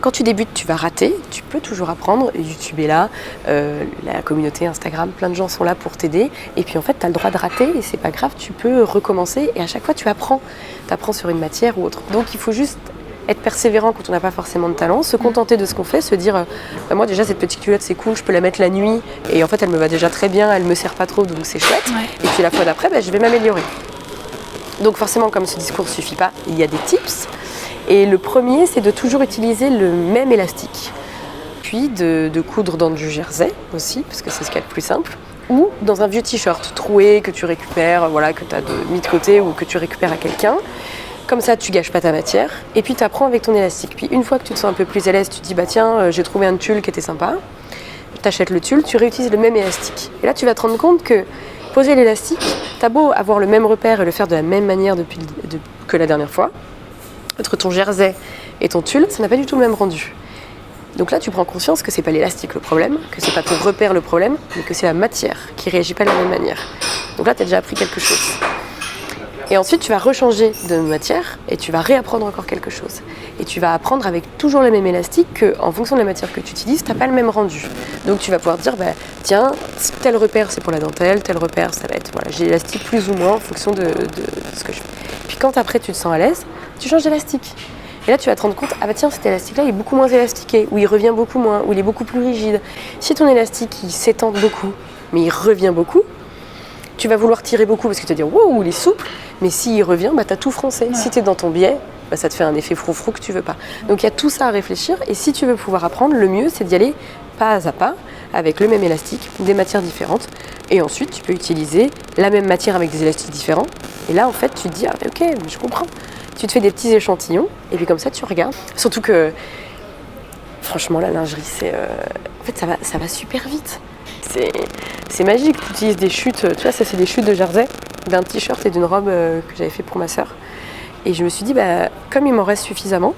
quand tu débutes, tu vas rater, tu peux toujours apprendre. YouTube est là, la communauté Instagram, plein de gens sont là pour t'aider. Et puis en fait, tu as le droit de rater et c'est pas grave, tu peux recommencer et à chaque fois tu apprends. Tu apprends sur une matière ou autre. Donc il faut juste être persévérant quand on n'a pas forcément de talent, se contenter de ce qu'on fait, se dire bah moi déjà cette petite culotte c'est cool, je peux la mettre la nuit et en fait elle me va déjà très bien, elle me sert pas trop donc c'est chouette. Et puis la fois d'après je vais m'améliorer. Donc forcément comme ce discours ne suffit pas, il y a des tips. Et le premier c'est de toujours utiliser le même élastique. Puis de coudre dans du jersey aussi, parce que c'est ce qu'il y a de plus simple. Ou dans un vieux t-shirt troué que tu récupères, voilà, que tu as mis de côté ou que tu récupères à quelqu'un. Comme ça, tu gâches pas ta matière. Et puis, tu apprends avec ton élastique. Puis, une fois que tu te sens un peu plus à l'aise, tu te dis, bah tiens, j'ai trouvé un tulle qui était sympa. Tu achètes le tulle, tu réutilises le même élastique. Et là, tu vas te rendre compte que poser l'élastique, tu as beau avoir le même repère et le faire de la même manière que la dernière fois. Entre ton jersey et ton tulle, ça n'a pas du tout le même rendu. Donc là, tu prends conscience que c'est pas l'élastique le problème, que c'est pas ton repère le problème, mais que c'est la matière qui réagit pas de la même manière. Donc là, tu as déjà appris quelque chose. Et ensuite, tu vas rechanger de matière et tu vas réapprendre encore quelque chose. Et tu vas apprendre avec toujours le même élastique qu'en fonction de la matière que tu utilises, tu n'as pas le même rendu. Donc tu vas pouvoir te dire, bah, tiens, tel repère c'est pour la dentelle, tel repère ça va être, voilà, j'ai l'élastique plus ou moins en fonction de ce que je fais. Puis quand après tu te sens à l'aise, tu changes d'élastique. Et là, tu vas te rendre compte, ah bah tiens, cet élastique-là, il est beaucoup moins élastiqué, ou il revient beaucoup moins, ou il est beaucoup plus rigide. Si ton élastique, il s'étend beaucoup, mais il revient beaucoup, tu vas vouloir tirer beaucoup parce que tu vas dire, wow, il est souple, mais s'il revient, bah, tu as tout froncé. Si tu es dans ton biais, bah, ça te fait un effet froufrou que tu veux pas. Donc il y a tout ça à réfléchir, et si tu veux pouvoir apprendre, le mieux, c'est d'y aller pas à pas, avec le même élastique, des matières différentes, et ensuite, tu peux utiliser la même matière avec des élastiques différents, et là, en fait, tu te dis, ah ok, je comprends. Tu te fais des petits échantillons et puis comme ça tu regardes. Surtout que franchement la lingerie c'est en fait ça va super vite. C'est magique, tu utilises des chutes, tu vois ça c'est des chutes de jersey, d'un t-shirt et d'une robe que j'avais fait pour ma sœur. Et je me suis dit bah comme il m'en reste suffisamment,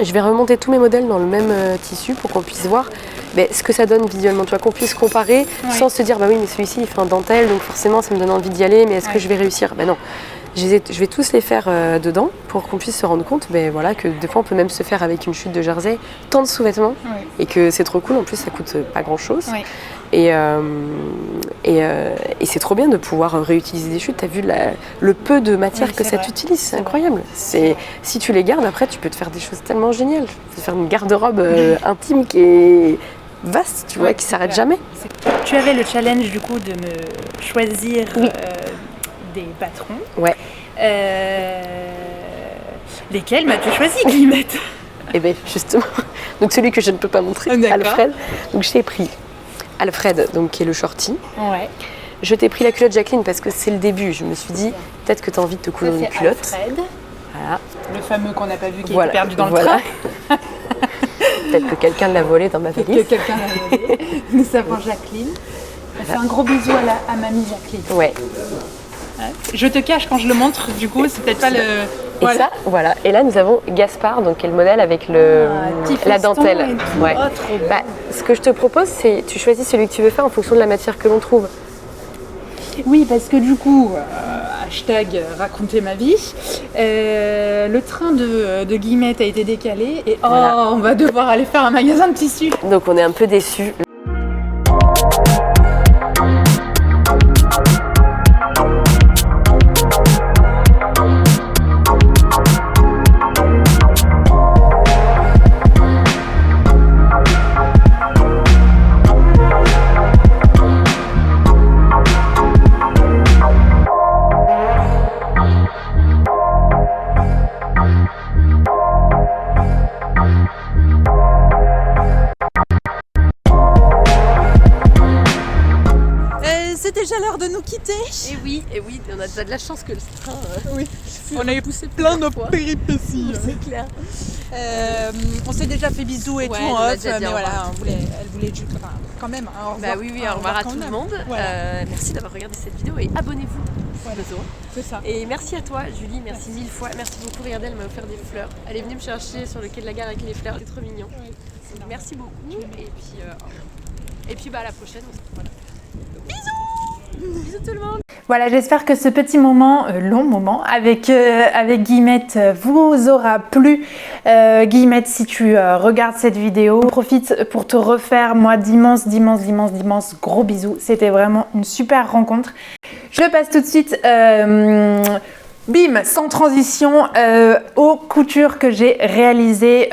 je vais remonter tous mes modèles dans le même tissu pour qu'on puisse voir ce que ça donne visuellement, tu vois, qu'on puisse comparer sans se dire bah oui mais celui-ci il fait un dentelle donc forcément ça me donne envie d'y aller mais est-ce que je vais réussir? Ben non. Je vais tous les faire dedans pour qu'on puisse se rendre compte voilà, que des fois on peut même se faire avec une chute de jersey tant de sous-vêtements et que c'est trop cool, en plus ça coûte pas grand chose et c'est trop bien de pouvoir réutiliser des chutes. Tu as vu le peu de matière que ça t'utilise, c'est incroyable. Si tu les gardes après tu peux te faire des choses tellement géniales, tu peux te faire une garde-robe intime qui est vaste, tu vois, qui s'arrête jamais. Tu avais le challenge du coup de me choisir des patrons. Ouais. Lesquels m'as-tu choisi, Guillemette? Eh bien, justement, donc celui que je ne peux pas montrer, Alfred. Donc je t'ai pris Alfred, donc qui est le shorty. Ouais. Je t'ai pris la culotte Jacqueline parce que c'est le début. Je me suis dit, peut-être que tu as envie de te coudre une culotte. Alfred. Voilà. Le fameux qu'on n'a pas vu qui est perdu dans le train. Peut-être que quelqu'un l'a volé dans ma valise. Peut-être que quelqu'un l'a volé. Nous savons Jacqueline. On fait un gros bisou à mamie Jacqueline. Ouais. Je te cache quand je le montre, du coup, c'est peut-être pas le... Et ça, voilà. Et là, nous avons Gaspard, donc qui est le modèle avec la dentelle. Ouais. Oh, trop beau. Ce que je te propose, c'est tu choisis celui que tu veux faire en fonction de la matière que l'on trouve. Oui, parce que du coup, hashtag raconter ma vie, le train de Guillemette a été décalé et on va devoir aller faire un magasin de tissus. Donc on est un peu déçus. C'est déjà l'heure de nous quitter. Et oui, on a déjà de la chance que le train... on a eu plein de péripéties. C'est clair. On s'est déjà fait bisous et tout en off, mais voilà, elle voulait quand même au revoir. Oui, au revoir à tout le monde. Voilà. Merci d'avoir regardé cette vidéo et abonnez-vous. C'est ça. Et merci à toi Julie, merci 1000 fois. Merci beaucoup, regardez, elle m'a offert des fleurs. Elle est venue me chercher sur le quai de la gare avec les fleurs, c'est trop mignon. Donc, merci beaucoup et puis à la prochaine. Voilà. Bisous tout le monde. Voilà, j'espère que ce petit moment, long moment, avec Guillemette vous aura plu. Guillemette, si tu regardes cette vidéo, profite pour te refaire, moi, d'immenses gros bisous. C'était vraiment une super rencontre. Je passe tout de suite Bim, sans transition, aux coutures que j'ai réalisées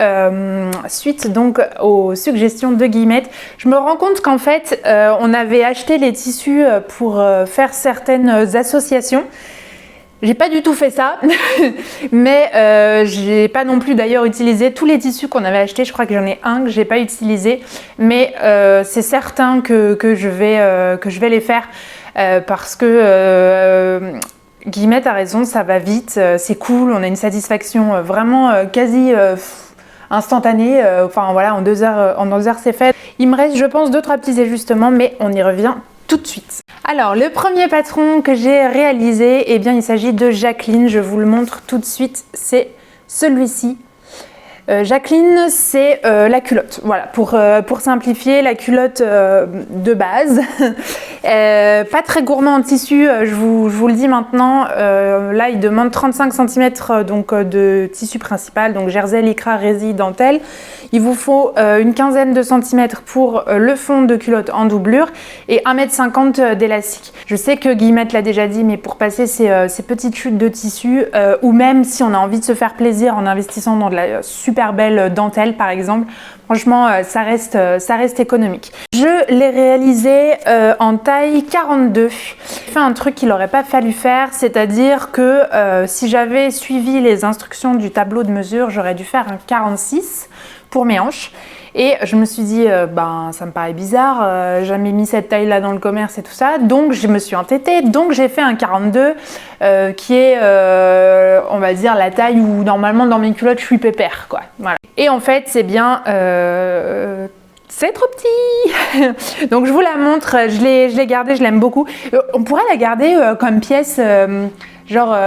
suite donc aux suggestions de Guillemette. Je me rends compte qu'en fait, on avait acheté les tissus pour faire certaines associations. J'ai pas du tout fait ça, mais j'ai pas non plus d'ailleurs utilisé tous les tissus qu'on avait achetés. Je crois que j'en ai un que j'ai pas utilisé, mais c'est certain que je vais les faire parce que Guillemette a raison, ça va vite, c'est cool, on a une satisfaction vraiment quasi instantanée. Enfin voilà, en 2 heures c'est fait. Il me reste, je pense, 2-3 petits ajustements, mais on y revient tout de suite. Alors, le premier patron que j'ai réalisé, eh bien, il s'agit de Jacqueline. Je vous le montre tout de suite, c'est celui-ci. Jacqueline, c'est la culotte. Voilà, pour simplifier, la culotte de base. Pas très gourmand en tissu, je vous le dis maintenant. Là, il demande 35 cm donc, de tissu principal, donc jersey, lycra, rési, dentelle. Il vous faut une quinzaine de centimètres pour le fond de culotte en doublure et 1,50 m d'élastique. Je sais que Guillemette l'a déjà dit, mais pour passer ces petites chutes de tissu, ou même si on a envie de se faire plaisir en investissant dans de la super belle dentelle par exemple, franchement ça reste économique. Je l'ai réalisé en taille 42. J'ai fait un truc qu'il n'aurait pas fallu faire, c'est-à-dire que si j'avais suivi les instructions du tableau de mesure, j'aurais dû faire un 46 pour mes hanches. Et je me suis dit, ça me paraît bizarre, j'ai jamais mis cette taille-là dans le commerce et tout ça, donc je me suis entêtée, donc j'ai fait un 42 qui est, on va dire, la taille où normalement dans mes culottes je suis pépère, quoi. Voilà. Et en fait, c'est bien, c'est trop petit. Donc je vous la montre, je l'ai gardée, je l'aime beaucoup. On pourrait la garder comme pièce, genre,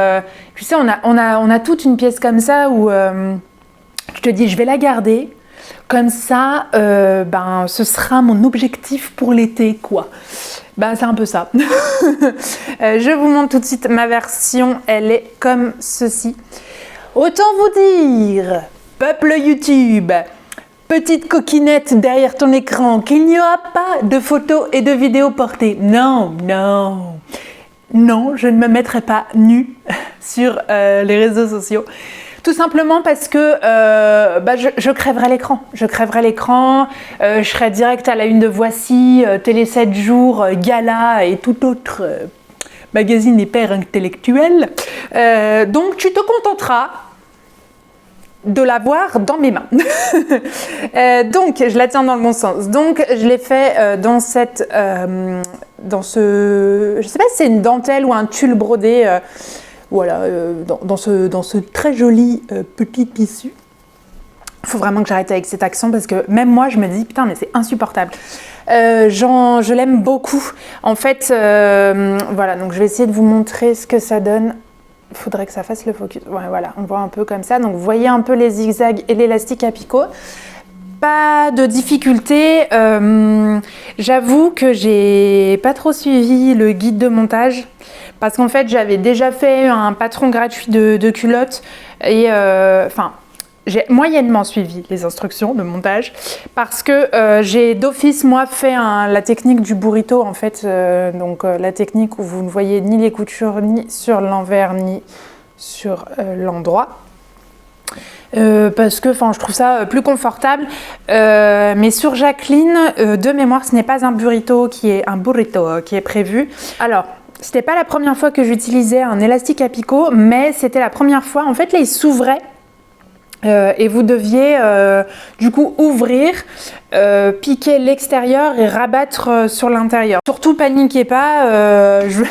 tu sais, on a toute une pièce comme ça où je te dis, je vais la garder. Comme ça, ce sera mon objectif pour l'été, quoi. C'est un peu ça. Je vous montre tout de suite ma version. Elle est comme ceci. Autant vous dire, peuple YouTube, petite coquinette derrière ton écran, qu'il n'y aura pas de photos et de vidéos portées. Non, non. Non, je ne me mettrai pas nue sur les réseaux sociaux. Tout simplement parce que je crèverai l'écran. Je crèverai l'écran, je serai direct à la une de Voici, Télé 7 jours, Gala et tout autre magazine hyper intellectuel. Donc tu te contenteras de la voir dans mes mains. Donc je la tiens dans le bon sens. Donc je l'ai fait dans cette, je sais pas si c'est une dentelle ou un tulle brodé. Voilà, dans ce très joli petit tissu. Il faut vraiment que j'arrête avec cet accent parce que même moi je me dis putain mais c'est insupportable. Je l'aime beaucoup. En fait, voilà, donc je vais essayer de vous montrer ce que ça donne. Il faudrait que ça fasse le focus. Ouais, voilà, on voit un peu comme ça. Donc vous voyez un peu les zigzags et l'élastique à picot. Pas de difficulté. J'avoue que j'ai pas trop suivi le guide de montage. Parce qu'en fait, j'avais déjà fait un patron gratuit de culottes et j'ai moyennement suivi les instructions de montage parce que j'ai d'office, moi, fait la technique du burrito, en fait. Donc, la technique où vous ne voyez ni les coutures, ni sur l'envers, ni sur l'endroit. Parce que je trouve ça plus confortable. Mais sur Jacqueline, de mémoire, ce n'est pas un burrito qui est prévu. Alors, c'était pas la première fois que j'utilisais un élastique à picot, mais c'était la première fois. En fait, là, il s'ouvrait et vous deviez du coup ouvrir, piquer l'extérieur et rabattre sur l'intérieur. Surtout, paniquez pas. Il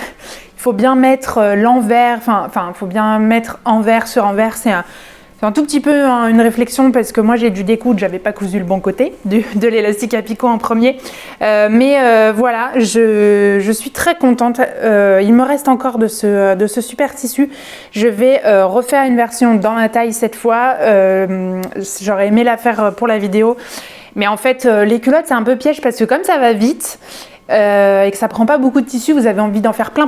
faut bien mettre l'envers, il faut bien mettre envers sur envers. C'est un tout petit peu une réflexion parce que moi j'ai dû découdre, j'avais pas cousu le bon côté de l'élastique à picot en premier. Voilà, je suis très contente. Il me reste encore de ce super tissu. Je vais refaire une version dans ma taille cette fois. J'aurais aimé la faire pour la vidéo. Mais en fait, les culottes c'est un peu piège parce que comme ça va vite, et que ça prend pas beaucoup de tissu, vous avez envie d'en faire plein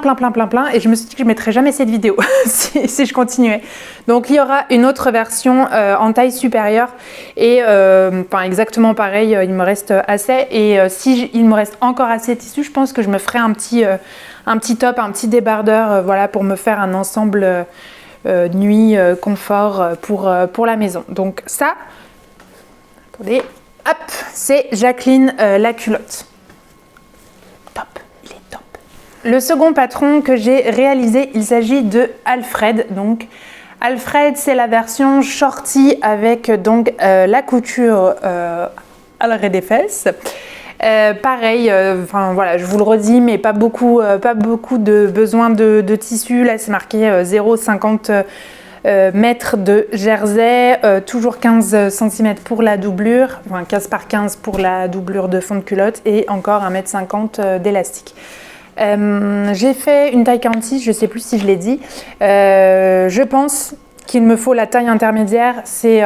et je me suis dit que je mettrais jamais cette vidéo si je continuais. Donc il y aura une autre version en taille supérieure et exactement pareil, il me reste assez et si il me reste encore assez de tissu, je pense que je me ferai un petit top, un petit débardeur voilà, pour me faire un ensemble nuit, confort pour la maison. Donc ça, attendez, hop, c'est Jacqueline la culotte. Top, il est top. Le second patron que j'ai réalisé, il s'agit de Alfred. Donc Alfred, c'est la version shorty avec donc la couture à l'arrêt des fesses. Pareil, voilà, je vous le redis, mais pas beaucoup de besoin de tissu. Là, c'est marqué 0,50 mètres de jersey, toujours 15 cm pour la doublure, enfin 15 par 15 pour la doublure de fond de culotte et encore 1,50 m d'élastique. J'ai fait une taille 46, je ne sais plus si je l'ai dit. Je pense qu'il me faut la taille intermédiaire, c'est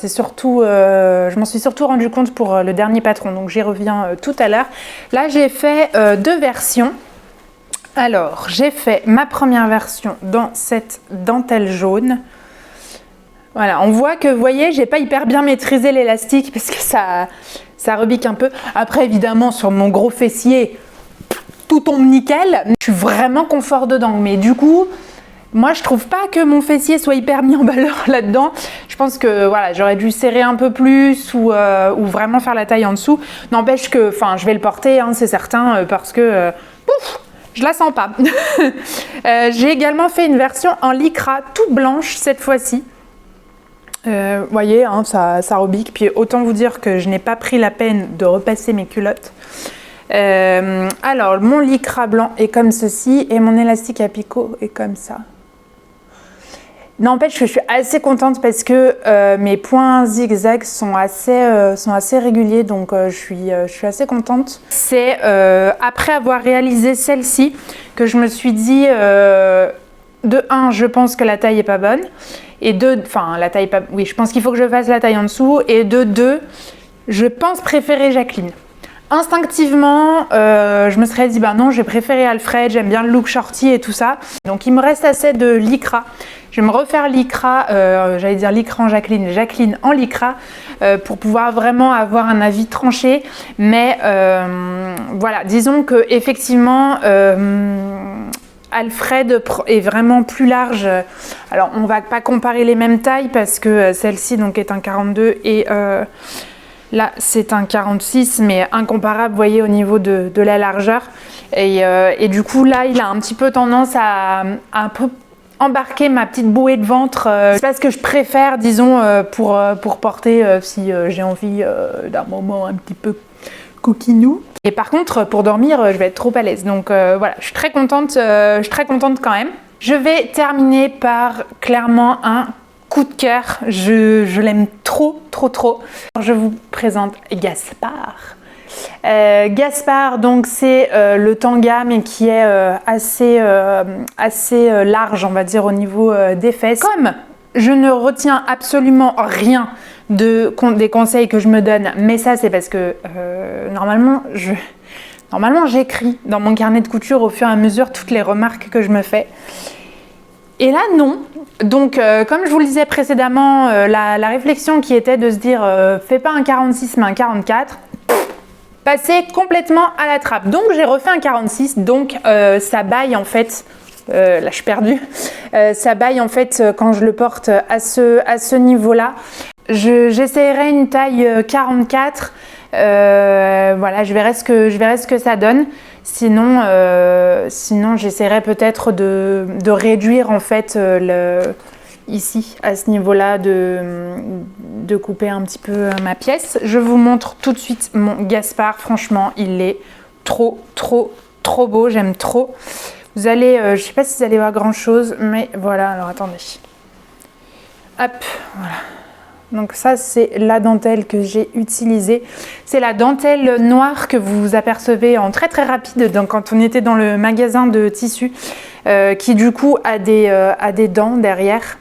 surtout, je m'en suis surtout rendu compte pour le dernier patron, donc j'y reviens tout à l'heure. Là, j'ai fait 2 versions. Alors, j'ai fait ma première version dans cette dentelle jaune. Voilà, on voit que, vous voyez, j'ai pas hyper bien maîtrisé l'élastique parce que ça rebique un peu. Après, évidemment, sur mon gros fessier, tout tombe nickel. Je suis vraiment confort dedans, mais du coup, moi, je trouve pas que mon fessier soit hyper mis en valeur là-dedans. Je pense que voilà, j'aurais dû serrer un peu plus ou vraiment faire la taille en dessous. N'empêche que, enfin, je vais le porter, hein, c'est certain, parce que je la sens pas. J'ai également fait une version en lycra toute blanche cette fois-ci. Vous voyez, hein, ça rebique. Puis autant vous dire que je n'ai pas pris la peine de repasser mes culottes. Alors, mon lycra blanc est comme ceci et mon élastique à picot est comme ça. N'empêche que je suis assez contente parce que mes points zigzags sont assez réguliers, donc je suis assez contente. C'est après avoir réalisé celle-ci que je me suis dit, de 1, je pense que la taille est pas bonne, et de, enfin la taille pas, oui, je pense qu'il faut que je fasse la taille en dessous, et de 2, je pense préférer Jacqueline. Instinctivement, je me serais dit, bah non, j'ai préféré Alfred, j'aime bien le look shorty et tout ça. Donc il me reste assez de lycra. Je vais me refaire lycra, j'allais dire lycra en Jacqueline, Jacqueline en lycra, pour pouvoir vraiment avoir un avis tranché. Mais voilà, disons que effectivement, Alfred est vraiment plus large. Alors on va pas comparer les mêmes tailles parce que celle-ci donc est un 42 et là, c'est un 46, mais incomparable, vous voyez, au niveau de la largeur. Et du coup, là, il a un petit peu tendance à un peu embarquer ma petite bouée de ventre. C'est pas ce que je préfère, disons, pour porter si j'ai envie d'un moment un petit peu coquinou. Et par contre, pour dormir, je vais être trop à l'aise. Donc voilà, je suis très contente quand même. Je vais terminer par clairement un coup de cœur, je l'aime trop. Je vous présente Gaspard. Gaspard, donc c'est le tanga, mais qui est assez large, on va dire, au niveau des fesses. Comme je ne retiens absolument rien des conseils que je me donne, mais ça c'est parce que normalement j'écris dans mon carnet de couture au fur et à mesure toutes les remarques que je me fais. Et là, non. Donc, comme je vous le disais précédemment, la réflexion qui était de se dire fais pas un 46 mais un 44, passé complètement à la trappe. Donc, j'ai refait un 46, donc ça baille en fait, là je suis perdue, ça baille en fait quand je le porte à ce niveau-là. J'essayerai une taille 44, voilà, je verrai ce que ça donne. Sinon j'essaierai peut-être de réduire en fait ici à ce niveau-là, de couper un petit peu ma pièce. Je vous montre tout de suite mon Gaspard. Franchement, il est trop beau. J'aime trop. Vous allez, je sais pas si vous allez voir grand chose, mais voilà. Alors attendez. Hop, voilà. Donc ça, c'est la dentelle que j'ai utilisée. C'est la dentelle noire que vous apercevez en très rapide quand on était dans le magasin de tissus, qui du coup a des dents derrière.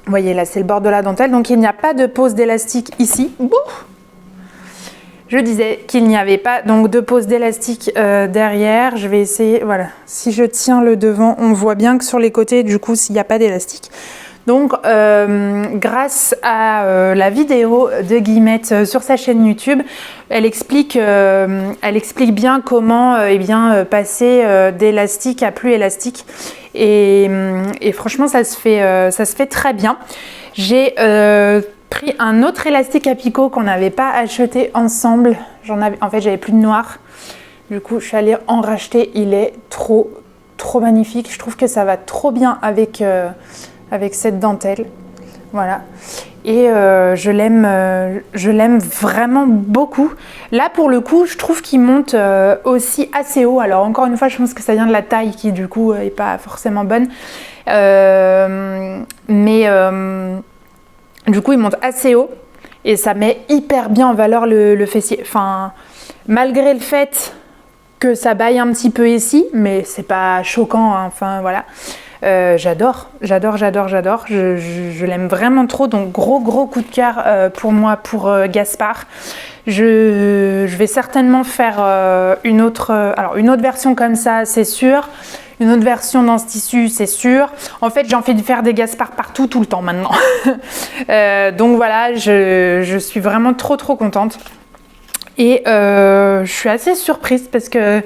Vous voyez, là, c'est le bord de la dentelle. Donc il n'y a pas de pose d'élastique ici. Bouh! Je disais qu'il n'y avait pas donc de pose d'élastique derrière. Je vais essayer, voilà. Si je tiens le devant, on voit bien que sur les côtés, du coup, s'il n'y a pas d'élastique. Donc grâce à la vidéo de Guillemette sur sa chaîne YouTube, elle explique bien comment passer d'élastique à plus élastique et franchement ça se fait très bien. J'ai pris un autre élastique à picot qu'on n'avait pas acheté ensemble. En fait j'avais plus de noir. Du coup je suis allée en racheter. Il est trop magnifique. Je trouve que ça va trop bien avec cette dentelle. Voilà. Et je l'aime vraiment beaucoup. Là pour le coup je trouve qu'il monte aussi assez haut. Alors encore une fois je pense que ça vient de la taille qui du coup est pas forcément bonne. Du coup il monte assez haut et ça met hyper bien en valeur le fessier. Enfin malgré le fait que ça baille un petit peu ici, mais c'est pas choquant, hein. Enfin voilà. J'adore. Je l'aime vraiment trop. Donc gros coup de cœur pour moi, pour Gaspard. Je vais certainement faire une autre version comme ça, c'est sûr. Une autre version dans ce tissu, c'est sûr. En fait, j'ai envie de faire des Gaspard partout, tout le temps maintenant. Donc voilà, je suis vraiment trop contente. Et je suis assez surprise parce que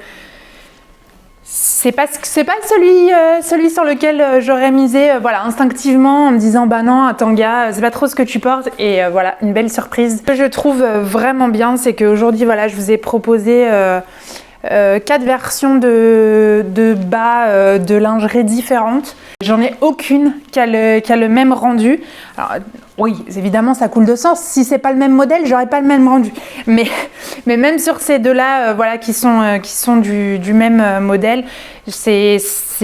c'est pas celui sur lequel j'aurais misé instinctivement en me disant bah non, un tanga c'est pas trop ce que tu portes, et voilà, une belle surprise. Ce que je trouve vraiment bien, c'est qu'aujourd'hui voilà, je vous ai proposé 4 versions de bas de lingerie différentes. J'en ai aucune qui a le même rendu. Alors oui, évidemment ça coule de sens. Si c'est pas le même modèle, j'aurais pas le même rendu. Mais même sur ces deux-là, qui sont du même modèle, c'est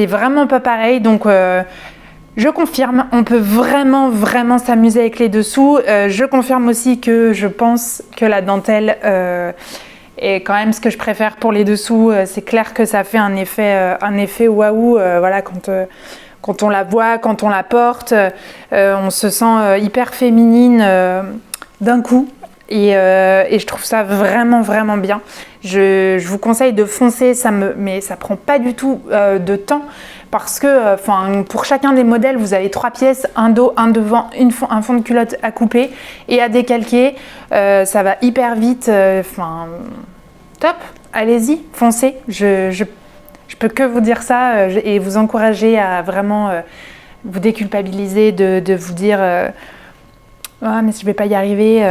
vraiment pas pareil. Donc je confirme, on peut vraiment s'amuser avec les dessous. Je confirme aussi que je pense que la dentelle et quand même ce que je préfère pour les dessous. C'est clair que ça fait un effet waouh, voilà, quand on la voit, quand on la porte, on se sent hyper féminine d'un coup. Et je trouve ça vraiment bien. Je vous conseille de foncer, mais ça prend pas du tout de temps, parce que pour chacun des modèles, vous avez 3 pièces, un dos, un devant, un fond de culotte à couper et à décalquer. Ça va hyper vite. Top, allez-y, foncez. Je peux que vous dire ça et vous encourager à vraiment vous déculpabiliser, de vous dire ah mais je vais pas y arriver.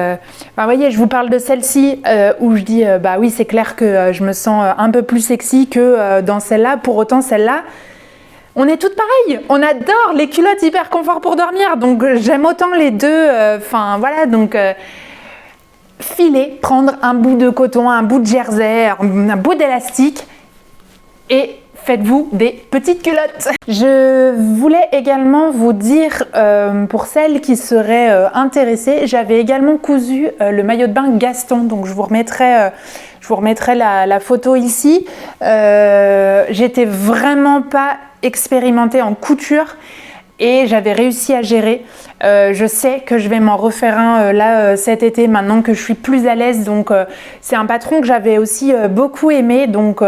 Vous voyez, je vous parle de celle-ci où je dis bah oui, c'est clair que je me sens un peu plus sexy que dans celle-là. Pour autant, celle-là, on est toutes pareilles. On adore les culottes hyper confort pour dormir, donc j'aime autant les deux. Voilà, donc filer, prendre un bout de coton, un bout de jersey, un bout d'élastique et faites-vous des petites culottes. Je voulais également vous dire, pour celles qui seraient intéressées, j'avais également cousu le maillot de bain Gaston, donc je vous remettrai la photo ici. J'étais vraiment pas expérimentée en couture et j'avais réussi à gérer. Je sais que je vais m'en refaire un cet été, maintenant que je suis plus à l'aise. Donc c'est un patron que j'avais aussi beaucoup aimé. Donc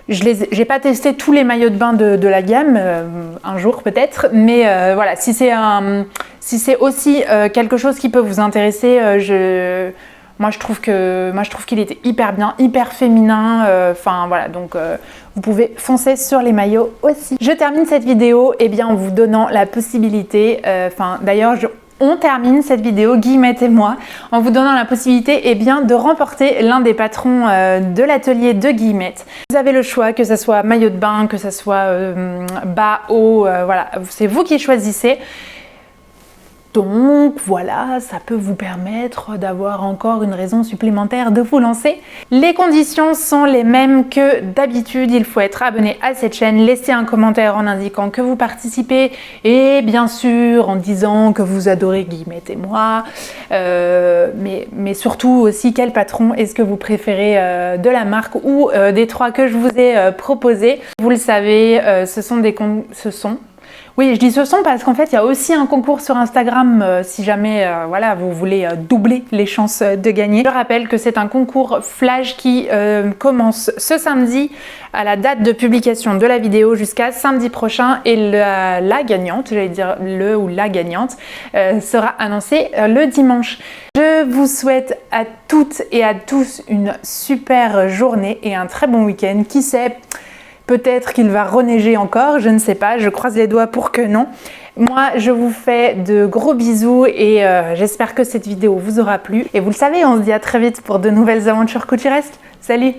j'ai pas testé tous les maillots de bain de la gamme, un jour peut-être. Mais voilà, si c'est aussi quelque chose qui peut vous intéresser, moi je trouve qu'il était hyper bien, hyper féminin. Voilà, donc vous pouvez foncer sur les maillots aussi. Je termine cette vidéo en vous donnant la possibilité, d'ailleurs on termine cette vidéo, Guillemette et moi, en vous donnant la possibilité de remporter l'un des patrons de l'atelier de Guillemette. Vous avez le choix, que ce soit maillot de bain, que ce soit bas, haut, voilà, c'est vous qui choisissez. Donc voilà, ça peut vous permettre d'avoir encore une raison supplémentaire de vous lancer. Les conditions sont les mêmes que d'habitude. Il faut être abonné à cette chaîne, laisser un commentaire en indiquant que vous participez et bien sûr en disant que vous adorez Guillemette et moi. Mais surtout aussi quel patron est-ce que vous préférez de la marque ou des 3 que je vous ai proposés. Vous le savez, Oui, je dis ce sont parce qu'en fait, il y a aussi un concours sur Instagram si jamais voilà, vous voulez doubler les chances de gagner. Je rappelle que c'est un concours flash qui commence ce samedi à la date de publication de la vidéo jusqu'à samedi prochain et la gagnante, j'allais dire le ou la gagnante, sera annoncée le dimanche. Je vous souhaite à toutes et à tous une super journée et un très bon week-end. Qui sait, peut-être qu'il va reneiger encore, je ne sais pas, je croise les doigts pour que non. Moi, je vous fais de gros bisous et j'espère que cette vidéo vous aura plu. Et vous le savez, on se dit à très vite pour de nouvelles aventures couturesques. Salut!